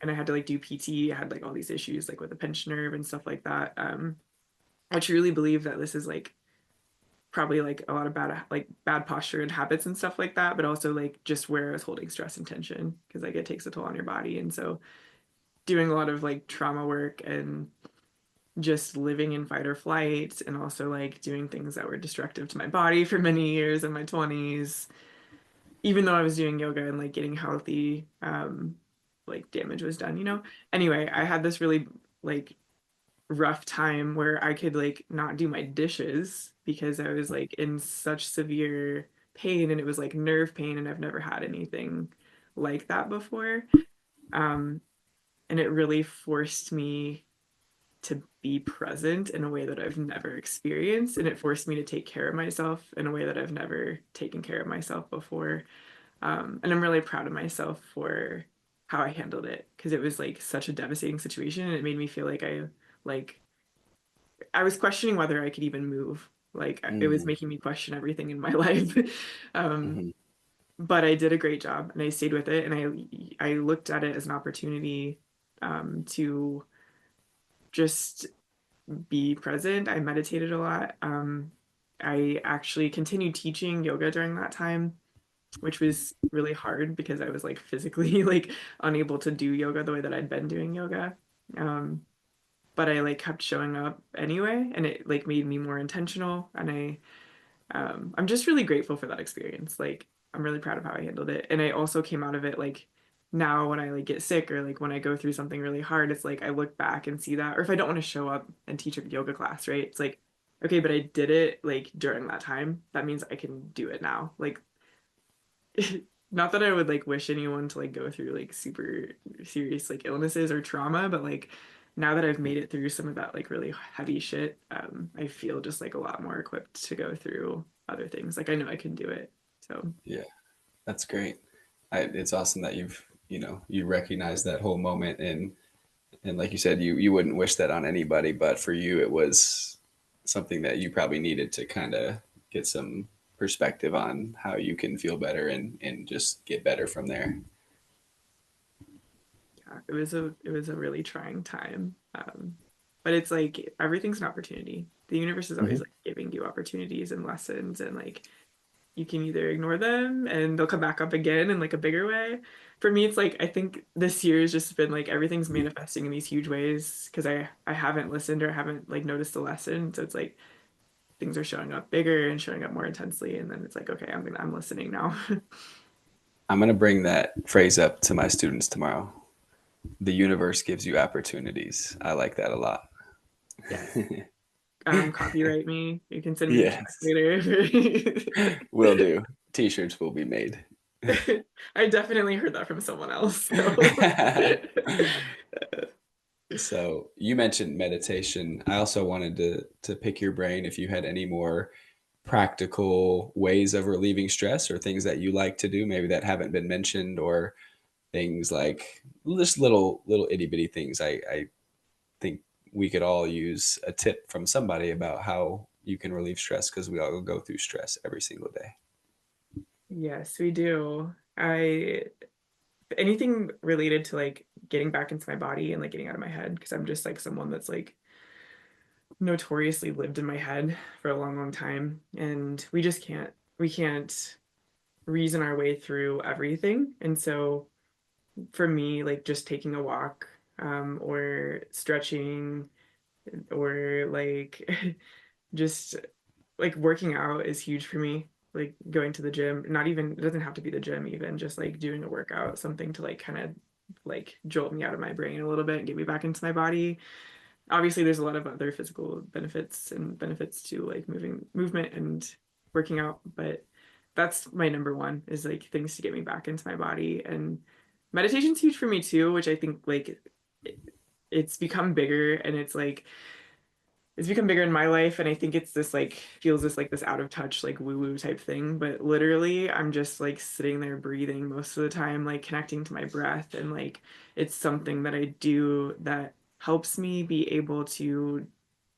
and I had to like do PT. I had like all these issues like with the pinched nerve and stuff like that. I truly believe that this is like probably like a lot of bad posture and habits and stuff like that, but also like just where I was holding stress and tension because like it takes a toll on your body. And so doing a lot of like trauma work and just living in fight or flight, and also like doing things that were destructive to my body for many years in my 20s, even though I was doing yoga and like getting healthy, like damage was done, you know? Anyway, I had this really like rough time where I could like not do my dishes because I was like in such severe pain, and it was like nerve pain, and I've never had anything like that before. Um, and it really forced me to be present in a way that I've never experienced, and it forced me to take care of myself in a way that I've never taken care of myself before. And I'm really proud of myself for how I handled it because it was like such a devastating situation, and it made me feel like like I was questioning whether I could even move. Like it was Mm, making me question everything in my life. um, mhm. but I did a great job, and I stayed with it, and I looked at it as an opportunity to just be present. I meditated a lot. I actually continued teaching yoga during that time, which was really hard because I was like physically like unable to do yoga the way that I'd been doing yoga. Um, but I like kept showing up anyway, and it like made me more intentional. And I'm just really grateful for that experience. Like I'm really proud of how I handled it. And I also came out of it like now when I like get sick or like when I go through something really hard, it's like I look back and see that. Or if I don't want to show up and teach a yoga class, right? It's like, okay, but I did it like during that time. That means I can do it now. Like not that I would like wish anyone to like go through like super serious like illnesses or trauma, but like now that I've made it through some of that like really heavy shit, I feel just like a lot more equipped to go through other things. Like I know I can do it. So Yeah, that's great. It's awesome that you recognize that whole moment, and like you said, you wouldn't wish that on anybody, but for you, it was something that you probably needed to kind of get some perspective on how you can feel better and just get better from there. yeah, it was a really trying time. But it's like everything's an opportunity. The universe is always Hmm. like giving you opportunities and lessons, and like you can either ignore them and they'll come back up again in like a bigger way. For me, it's like I think this year has just been like everything's manifesting in these huge ways because I haven't listened or haven't like noticed the lesson. So it's like things are showing up bigger and showing up more intensely, and then it's like okay, I'm listening now. I'm gonna bring that phrase up to my students tomorrow. The universe gives you opportunities. I like that a lot. Yes. copyright me. You can send me a check Yes, later. will do. T-shirts will be made. I definitely heard that from someone else. So So you mentioned meditation. I also wanted to pick your brain if you had any more practical ways of relieving stress or things that you like to do, maybe that haven't been mentioned, or things like just little itty bitty things. I think we could all use a tip from somebody about how you can relieve stress because we all go through stress every single day. yes, we do. I anything related to like getting back into my body and like getting out of my head because I'm just like someone that's like notoriously lived in my head for a long, long time, and we can't reason our way through everything. And so for me, like just taking a walk, or stretching, or like just like working out is huge for me. Like going to the gym, not even, it doesn't have to be the gym, even just like doing a workout, something to like kind of like jolt me out of my brain a little bit and get me back into my body. Obviously, there's a lot of other physical benefits and benefits to like movement and working out, but that's my number one is like things to get me back into my body. And meditation's huge for me too, which I think like it, it's become bigger, and it's become bigger in my life. And I think it's this like feels this like this out of touch like woo woo type thing, but literally I'm just like sitting there breathing most of the time, like connecting to my breath. And like it's something that I do that helps me be able to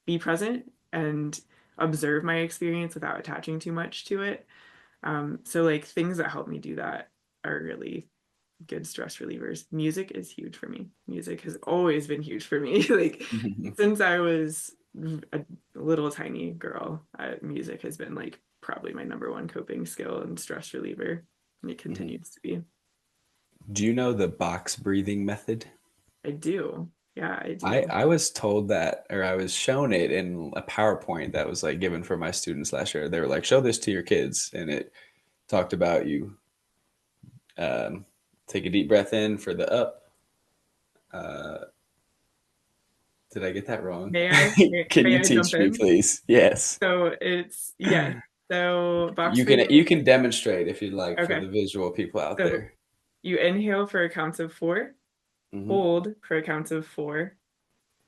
be present and observe my experience without attaching too much to it. So like things that help me do that are really good stress relievers. Music is huge for me. Music has always been huge for me. Like since I was a little tiny girl, music has been like probably my number one coping skill and stress reliever. And it continues to be. Do you know the box breathing method? I do. Yeah, I I, do. I was told that, or I was shown it in a PowerPoint that was like given for my students last year. They were like, show this to your kids. And it talked about you um, take a deep breath in for the up. Uh, did I get that wrong? May I Can may you I jump teach me, in? please? Yes. So it's yes. So box You breathing. can demonstrate if you'd like for Okay. the visual people out So there. you inhale for a count of four, Hmm. hold for a count of four,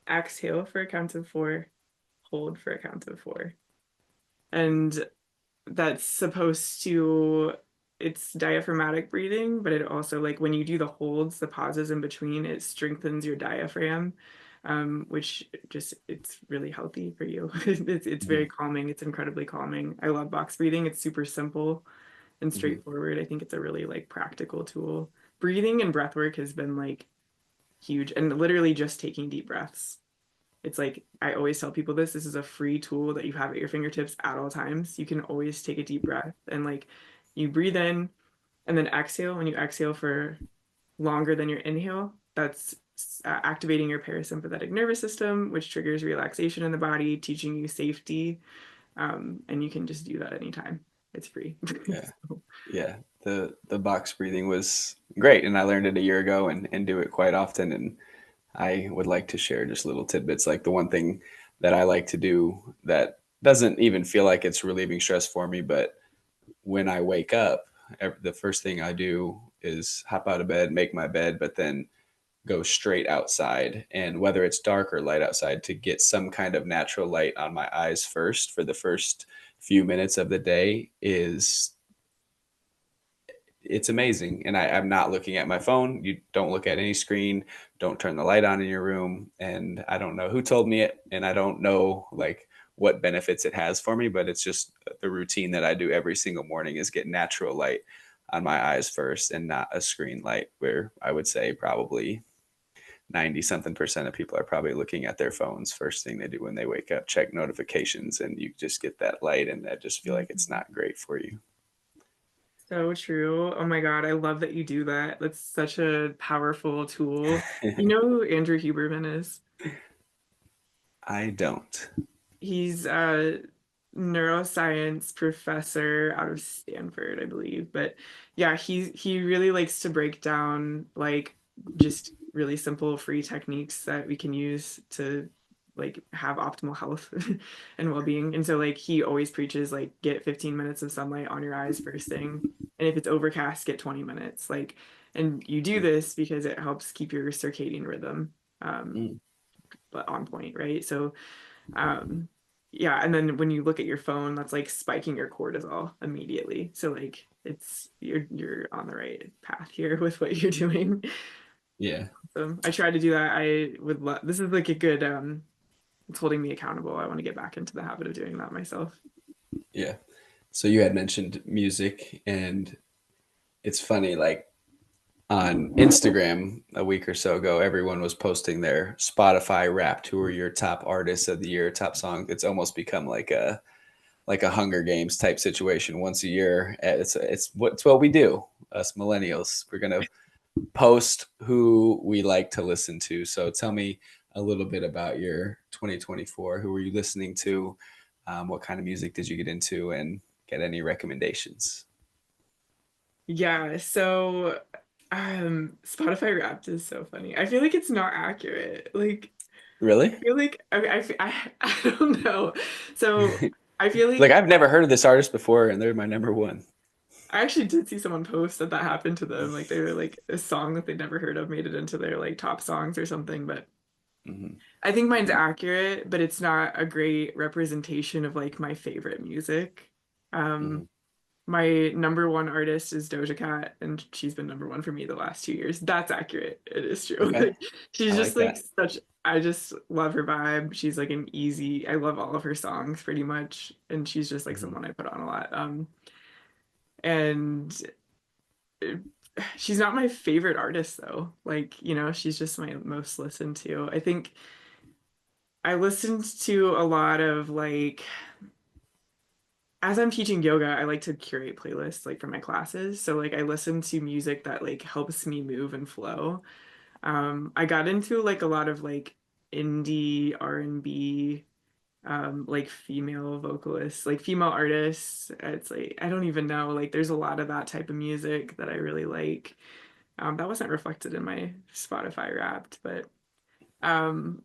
exhale for a count of four, hold for a count of four. And that's supposed to, it's diaphragmatic breathing, but it also like when you do the holds, the pauses in between, it strengthens your diaphragm, which just it's really healthy for you. It's very Hmm. calming. It's incredibly calming. I love box breathing. It's super simple and Hmm. straightforward. I think it's a really like practical tool. Breathing and breath work has been like huge, and literally just taking deep breaths. It's like I always tell people this is a free tool that you have at your fingertips at all times. You can always take a deep breath and like you breathe in and then exhale. When you exhale for longer than your inhale, that's activating your parasympathetic nervous system, which triggers relaxation in the body, teaching you safety. And you can just do that anytime. It's free. Yeah. So, Yeah. The box breathing was great, and I learned it a year ago and do it quite often. And I would like to share just little tidbits. Like the one thing that I like to do that doesn't even feel like it's relieving stress for me, but when I wake up, the first thing I do is hop out of bed, make my bed, but then go straight outside. And whether it's dark or light outside, to get some kind of natural light on my eyes first for the first few minutes of the day is it's amazing. And I'm not looking at my phone. You don't look at any screen. Don't turn the light on in your room. And I don't know who told me it, and I don't know like what benefits it has for me, but it's just the routine that I do every single morning is get natural light on my eyes first and not a screen light, where I would say probably 90 something percent of people are probably looking at their phones first thing they do when they wake up, check notifications, and you just get that light, and I just feel like it's not great for you. so true. Oh my God, I love that you do that. That's such a powerful tool. You know who Andrew Huberman is? I don't. He's a neuroscience professor out of Stanford, I believe. But yeah, he really likes to break down like just really simple free techniques that we can use to like have optimal health and well-being. And so like he always preaches like get 15 minutes of sunlight on your eyes first thing. And if it's overcast, get 20 minutes. Like, and you do this because it helps keep your circadian rhythm Mm, but on point, right? So um yeah, and then when you look at your phone, that's like spiking your cortisol immediately. So like it's you're on the right path here with what you're doing. yeah, I try to do that. I would love, this is like a good it's holding me accountable. I want to get back into the habit of doing that myself. yeah. So you had mentioned music, and it's funny, like on Instagram a week or so ago, everyone was posting their Spotify Wrapped, who are your top artists of the year, top song. It's almost become like a Hunger Games type situation once a year. It's what we do, us millennials. We're gonna post who we like to listen to. So tell me a little bit about your 2024. Who were you listening to? What kind of music did you get into, and get any recommendations? Yeah, so Spotify Wrapped is so funny. I feel like it's not accurate. Like I Really? feel like I don't know. So I feel Like like I've never heard of this artist before, and they're my number one. I actually did see someone post that that happened to them. Like they were like a song that they'd never heard of made it into their like top songs or something. But Hmm. I think mine's accurate, but it's not a great representation of like my favorite music. Hmm. Um, my number one artist is Doja Cat, and she's been number one for me the last 2 years. That's accurate. It is true. Okay, Like she's I just like like that. such. I just love her vibe. She's like an easy. I love all of her songs pretty much, and she's just like Hmm. someone I put on a lot. And she's not my favorite artist though. Like, she's just my most listened to. I think I listened to a lot of like as I'm teaching yoga, I like to curate playlists like for my classes. So like I listen to music that like helps me move and flow. I got into like a lot of like indie R&B, like female vocalists, like female artists. It's like I don't even know. Like there's a lot of that type of music that I really like. That wasn't reflected in my Spotify Wrapped, but um,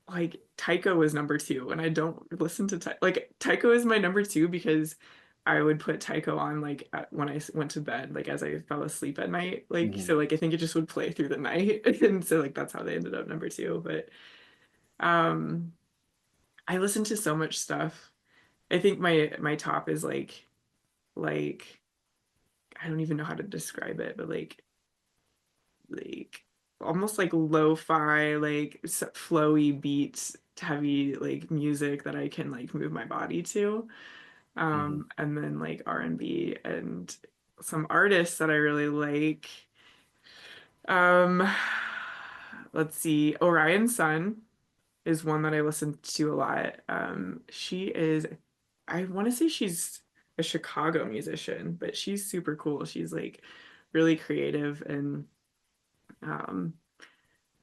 like Taiko was number two, and I don't listen to like Taiko is my number two because I would put Taiko on like when I went to bed, like as I fell asleep at night, like Hmm. so like I think it just would play through the night, and so like that's how they ended up number two. But um, I listen to so much stuff. I think my top is like I don't even know how to describe it, but like almost like lo-fi, like flowy beats, heavy like music that I can like move my body to. Hmm. And then like R&B and some artists that I really like. Um, let's see. Orion Sun is one that I listen to a lot. She is, I want to say she's a Chicago musician, but she's super cool. She's like really creative and um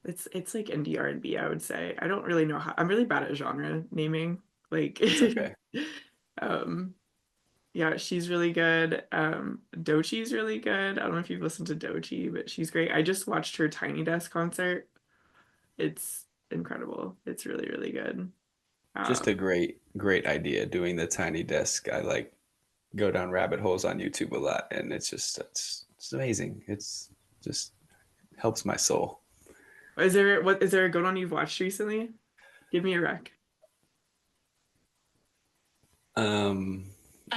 it's like indie R&B, I would say. I don't really know how. I'm really bad at genre naming. Like It's okay. um yeah, she's really good. Dochi's really good. I don't know if you've listened to Dochi, but she's great. I just watched her Tiny Desk concert. It's incredible. It's really, really good. Just a Um, great idea doing the tiny desk. I like go down rabbit holes on YouTube a lot, and it's amazing. It's just helps my soul. is there a good one you've watched recently? Give me a rec.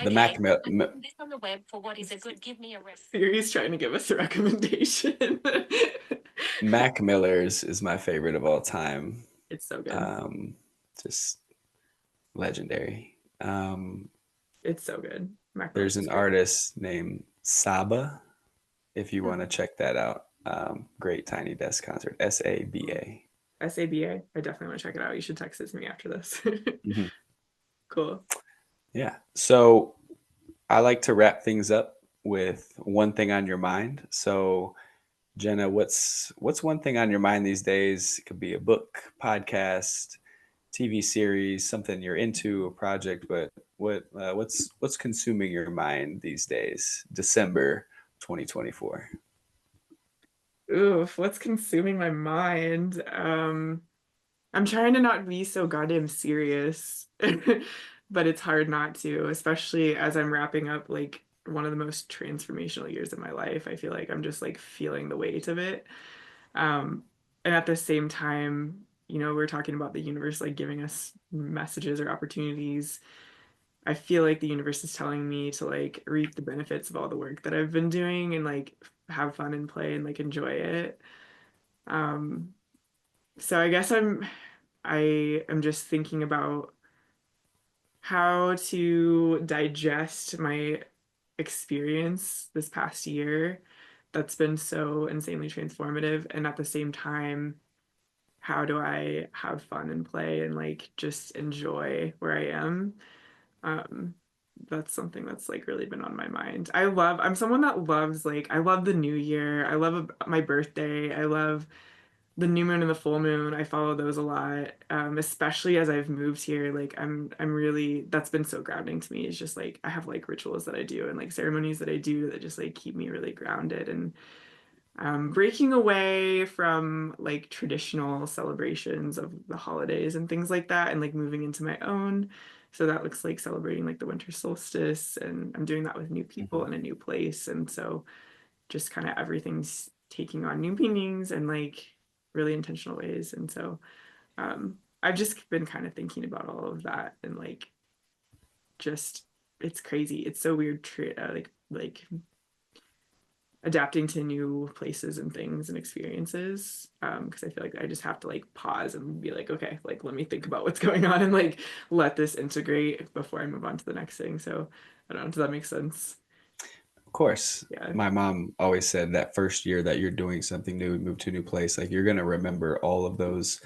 The Mac Okay, I found this on the web for what is a good give me a ref. Siri's trying to give us a recommendation. Mac Miller's is my favorite of all time. It's so good. Um, just legendary. It's so good. Mac Miller's There's is an great. artist named Saba, if you want to Hmm. check that out. Great Tiny Desk concert. Saba. SABA. I definitely want to check it out. You should text it to me after this. Hmm. Cool. Yeah. So I like to wrap things up with one thing on your mind. So Jenna, what's one thing on your mind these days? It could be a book, podcast, TV series, something you're into, a project. But what's consuming your mind these days? December 2024. Oof, what's consuming my mind? I'm trying to not be so goddamn serious, but it's hard not to, especially as I'm wrapping up like one of the most transformational years of my life. I feel like I'm just like feeling the weight of it. Um, and at the same time, we're talking about the universe like giving us messages or opportunities. I feel like the universe is telling me to like reap the benefits of all the work that I've been doing and like have fun and play and like enjoy it. Um, so I guess I am just thinking about how to digest my experience this past year that's been so insanely transformative, and at the same time, how do I have fun and play and like just enjoy where I am? Um, that's something that's like really been on my mind. I'm someone that loves like I love the new year. I love my birthday. I love the new moon and the full moon. I follow those a lot. Especially as I've moved here. Like I'm really that's been so grounding to me. It's just like I have like rituals that I do and like ceremonies that I do that just like keep me really grounded and breaking away from like traditional celebrations of the holidays and things like that and like moving into my own. So that looks like celebrating like the winter solstice, and I'm doing that with new people Mhm. in a new place. And so just kind of everything's taking on new meanings and like really intentional ways. And so I've just been kind of thinking about all of that and like just it's crazy. It's so weird, like adapting to new places and things and experiences. Because I feel like I just have to like pause and be like, okay, like let me think about what's going on and like let this integrate before I move on to the next thing. So I don't know, does that make sense? Of course, Yeah. my mom always said that first year that you're doing something new and move to a new place, like you're going to remember all of those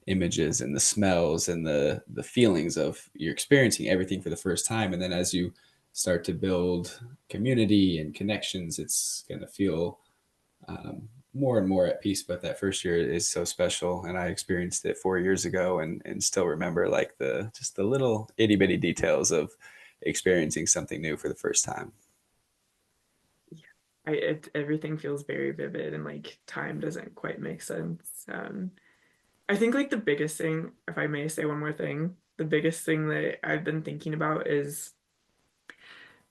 images and the smells and the feelings of you're experiencing everything for the first time. And then as you start to build community and connections, it's going to feel more and more at peace. But that first year is so special, and I experienced it 4 years ago, and still remember like the just the little itty bitty details of experiencing something new for the first time. Everything feels very vivid and like time doesn't quite make sense. I think like the biggest thing, if I may say one more thing, the biggest thing that I've been thinking about is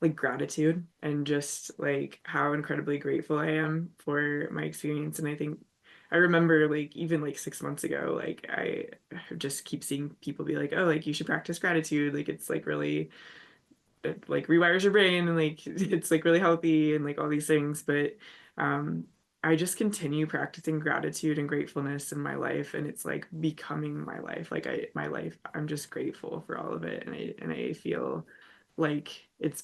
like gratitude and just like how incredibly grateful I am for my experience. And I think I remember like even like 6 months ago, like I just keep seeing people be like, oh, like you should practice gratitude. Like it's like really it like rewires your brain and like it's like really healthy and like all these things. But um I just continue practicing gratitude and gratefulness in my life, and it's like becoming my life. Like my life, I'm just grateful for all of it, and I feel like it's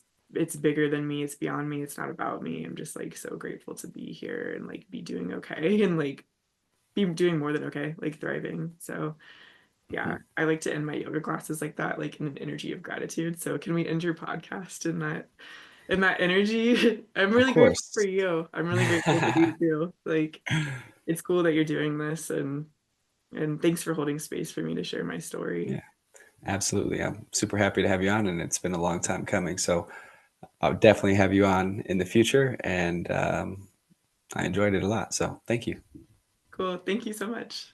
bigger than me, it's beyond me, it's not about me. I'm just like so grateful to be here and like be doing okay and like be doing more than okay, like thriving. So yeah, I like to end my yoga classes like that, like in an energy of gratitude. So can we end your podcast in that energy? I'm Of really grateful for course. you. I'm really grateful for you too. Like it's cool that you're doing this, and thanks for holding space for me to share my story. Yeah, absolutely. I'm super happy to have you on, and it's been a long time coming. So I'll definitely have you on in the future, and I enjoyed it a lot. So thank you. Cool. Thank you so much.